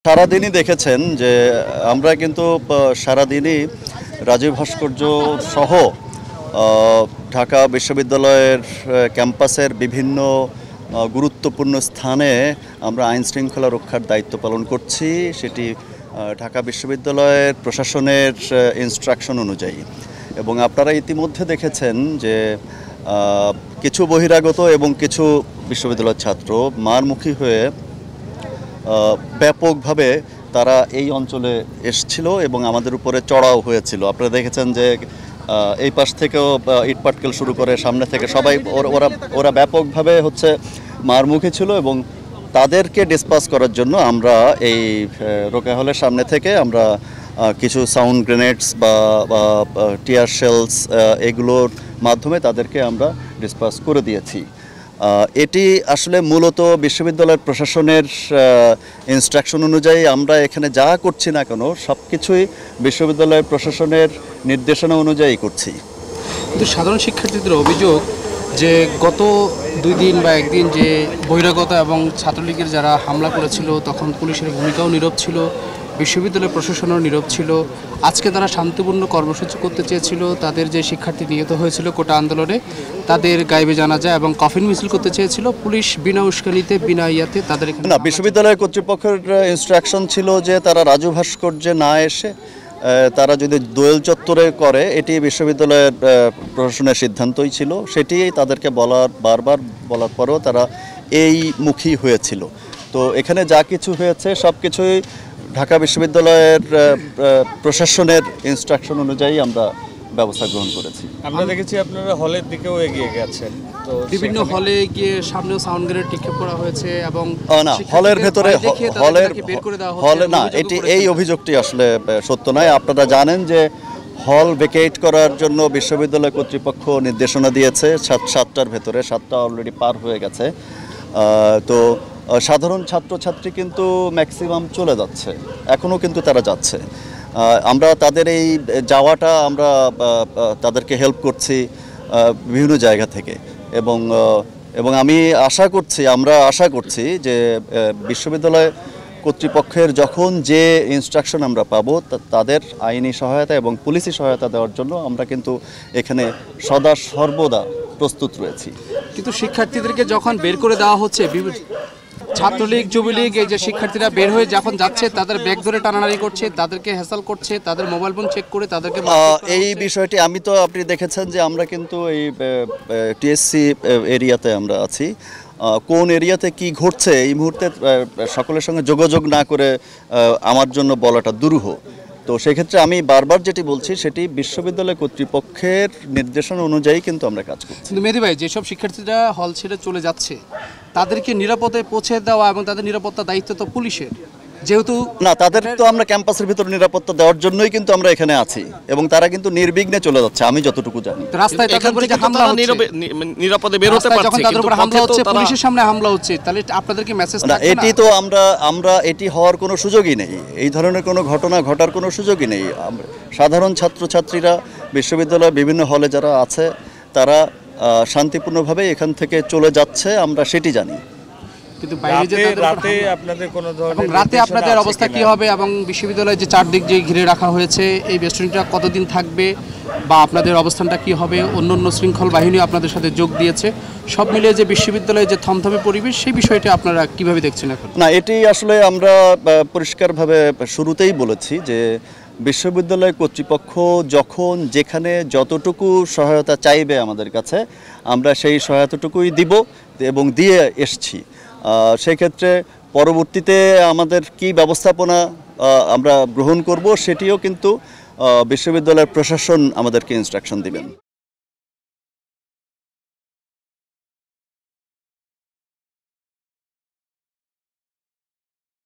সারাদিনই দেখেছেন যে আমরা কিন্তু সারাদিনই রাজীব ভাস্কর্য সহ ঢাকা বিশ্ববিদ্যালয়ের ক্যাম্পাসের বিভিন্ন গুরুত্বপূর্ণ স্থানে আমরা আইন শৃঙ্খলা রক্ষার দায়িত্ব পালন করছি। সেটি ঢাকা বিশ্ববিদ্যালয়ের প্রশাসনের ইনস্ট্রাকশন অনুযায়ী। এবং আপনারা ইতিমধ্যে দেখেছেন যে কিছু বহিরাগত এবং কিছু বিশ্ববিদ্যালয়ের ছাত্র মারমুখী হয়ে ব্যাপকভাবে তারা এই অঞ্চলে এসেছিল এবং আমাদের উপরে চড়াও হয়েছিল। আপনারা দেখেছেন যে এই পাশ থেকেও ইটপাটকেল শুরু করে সামনে থেকে সবাই ওরা ব্যাপকভাবে মারমুখী ছিল এবং তাদেরকে ডিসপাস করার জন্য আমরা এই রোকেয়া হলের সামনে থেকে আমরা কিছু সাউন্ড গ্রেনেডস বা টিয়ার শেলস এগুলোর মাধ্যমে তাদেরকে আমরা ডিসপাস করে দিয়েছি। এটি আসলে মূলত বিশ্ববিদ্যালয়ের প্রশাসনের ইনস্ট্রাকশন অনুযায়ী আমরা এখানে যা করছি না কেন সব কিছুই বিশ্ববিদ্যালয়ের প্রশাসনের নির্দেশনা অনুযায়ী করছি। কিন্তু সাধারণ শিক্ষার্থীদের অভিযোগ যে গত 2 দিন বা একদিন যে বহিরাগত এবং ছাত্রলীগের যারা হামলা করেছিল তখন পুলিশের ভূমিকাও নীরব ছিল, বিশ্ববিদ্যালয় প্রশাসনও নীরব ছিল। আজকে তারা শান্তিপূর্ণ কর্মসূচি করতে চেয়েছিল, তাদের যে শিক্ষার্থী নিহত হয়েছিল কোটা আন্দোলনে তাদের গায়েবে জানাজা এবং কফিন মিছিল করতে চেয়েছিল, পুলিশ বিনা উস্কানিতে বিনা ইয়াতে তাদের না, বিশ্ববিদ্যালয়ের কর্তৃপক্ষের ইনস্ট্রাকশন ছিল যে তারা রাজু ভাস্কর্যে না এসে তারা যদি দোয়েল চত্বরে করে, এটি বিশ্ববিদ্যালয়ের প্রশাসনের সিদ্ধান্তই ছিল। সেটি তাদেরকে বারবার বলার পরেও তারা এই মুখী হয়েছিল। তো এখানে যা কিছু হয়েছে সব কিছুই ঢাকা বিশ্ববিদ্যালয়ের প্রশাসনের ইনস্ট্রাকশন অনুযায়ী আমরা ব্যবস্থা গ্রহণ করেছি। আমরা দেখেছি আপনারা হলের দিকেও এগিয়ে গেছেন, তো বিভিন্ন হলে গিয়ে সামনেও সাউন্ড গ্রেনেড নিক্ষেপ করা হয়েছে এবং না, হলের ভেতরে হলে না, এটি এই অভিযোগটি আসলে সত্য নয়। আপনারা জানেন যে হল ভেকেট করার জন্য বিশ্ববিদ্যালয় কর্তৃপক্ষ নির্দেশনা দিয়েছে 7টার ভেতরে, 7টা অলরেডি পার হয়ে গেছে। তো সাধারণ ছাত্রছাত্রী কিন্তু ম্যাক্সিমাম চলে যাচ্ছে, এখনও কিন্তু তারা যাচ্ছে। আমরা তাদের এই যাওয়াটা আমরা তাদেরকে হেল্প করছি বিভিন্ন জায়গা থেকে এবং আমরা আশা করছি যে বিশ্ববিদ্যালয় কর্তৃপক্ষের যখন যে ইনস্ট্রাকশন আমরা পাবো তাদের আইনি সহায়তা এবং পুলিশি সহায়তা দেওয়ার জন্য আমরা কিন্তু এখানে সদা সর্বদা প্রস্তুত রয়েছি। কিন্তু শিক্ষার্থীদেরকে যখন বের করে দেওয়া হচ্ছে, ছাত্রলীগ যুবলীগ এই যে শিক্ষার্থীরা বের হয়ে যখন যাচ্ছে তাদের ব্যাগ ধরে টানাটানি করছে, তাদেরকে হ্যাসেল করছে, তাদের মোবাইল ফোন চেক করে তাদেরকে এই বিষয়টি আপনি দেখেছেন যে আমরা কিন্তু এই টিএসসি এরিয়াতে আমরা আছি। কোন এরিয়াতে কি ঘটছে এই মুহূর্তে সকলের সঙ্গে যোগাযোগ না করে আমার জন্য বলাটা দুরূহ। তো সেক্ষেত্রে আমি বারবার যেটি বলছি সেটি বিশ্ববিদ্যালয় কর্তৃপক্ষের নির্দেশনা অনুযায়ী কিন্তু আমরা কাজ করছি। কিন্তু মেহেদী ভাই, যেসব শিক্ষার্থীরা হল ছেড়ে চলে যাচ্ছে তাদেরকে নিরাপদে পৌঁছে দেওয়া এবং তাদের নিরাপত্তা দায়িত্ব তো পুলিশের, যেহেতু না, তাদের তো আমরা ক্যাম্পাসের ভিতরে নিরাপত্তা দেওয়ার জন্যই কিন্তু আমরা এখানে আছি এবং তারা কিন্তু নির্বিঘ্নে চলে যাচ্ছে আমি যতটুকু জানি। রাস্তায় নিরাপদে বের হতে পারছে, যখন তাদের উপর হামলা হচ্ছে, পুলিশের সামনে হামলা হচ্ছে, তাহলে আপনাদেরকে মেসেজ না, এটি তো আমরা এটি হওয়ার কোনো সুযোগই নেই, এই ধরনের কোনো ঘটনা ঘটার কোনো সুযোগই নেই। সাধারণ ছাত্রছাত্রীরা বিশ্ববিদ্যালয়ের বিভিন্ন হলে যারা আছে তারা শান্তিপূর্ণভাবে এখান থেকে চলে যাচ্ছে, আমরা সেটি জানি। কিন্তু রাতে আপনাদের অবস্থা কি হবে এবং বিশ্ববিদ্যালয়ের যে চারদিক যে ঘিরে রাখা হয়েছে এই বেষ্টনীটা কতদিন থাকবে বা আপনাদের অবস্থানটা কি হবে? অন্যান্য শৃঙ্খল বাহিনী আপনাদের সাথে যোগ দিয়েছে, সব মিলিয়ে যে বিশ্ববিদ্যালয়ে যে থমথমে পরিবেশ সেই বিষয়টা আপনারা কিভাবে দেখছেন এখন? না, এটি আসলে আমরা পরিষ্কারভাবে শুরুতেই বলেছি যে বিশ্ববিদ্যালয় কর্তৃপক্ষ যখন যেখানে যতটুকু সহায়তা চাইবে আমাদের কাছে আমরা সেই সহায়তাটুকুই দিব এবং দিয়ে এসছি। সেক্ষেত্রে পরবর্তীতে আমাদের কি ব্যবস্থাপনা আমরা গ্রহণ করব সেটিও কিন্তু বিশ্ববিদ্যালয়ের প্রশাসন আমাদেরকে ইনস্ট্রাকশন দিবেন।